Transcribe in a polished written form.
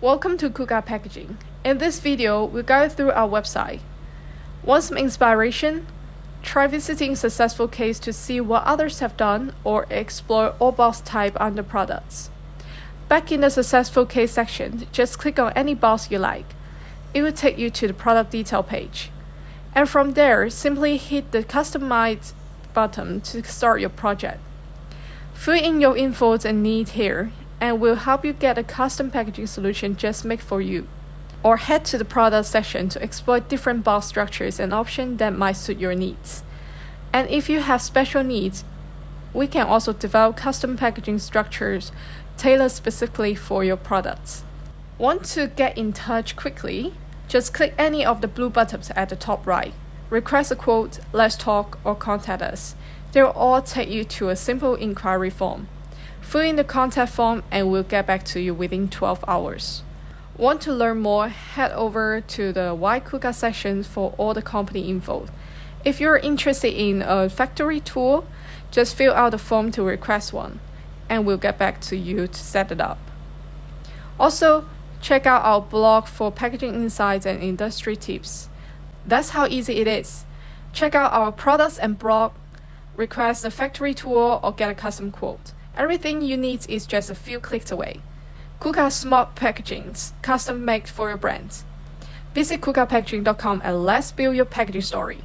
Welcome to GUKA Packaging. In this video, we'll guide through our website. Want some inspiration? Try visiting successful case to see what others have done or explore all box type under products. Back in the successful case section, just click on any box you like. It will take you to the product detail page. And from there, simply hit the Customize button to start your project. Fill in your infos and needs here, and we'll help you get a custom packaging solution just made for you. Or head to the product section to explore different box structures and options that might suit your needs. And if you have special needs, we can also develop custom packaging structures tailored specifically for your products. Want to get in touch quickly? Just click any of the blue buttons at the top right. Request a quote, let's talk, or contact us. They will all take you to a simple inquiry form. Fill in the contact form and we'll get back to you within 12 hours. Want to learn more? Head over to the Why GUKA section for all the company info. If you're interested in a factory tour, just fill out the form to request one, and we'll get back to you to set it up. Also, check out our blog for packaging insights and industry tips. That's how easy it is. Check out our products and blog, request a factory tour, or get a custom quote. Everything you need is just a few clicks away. GUKA Smart Packaging, custom made for your brand. Visit GUKApackaging.com and let's build your packaging story.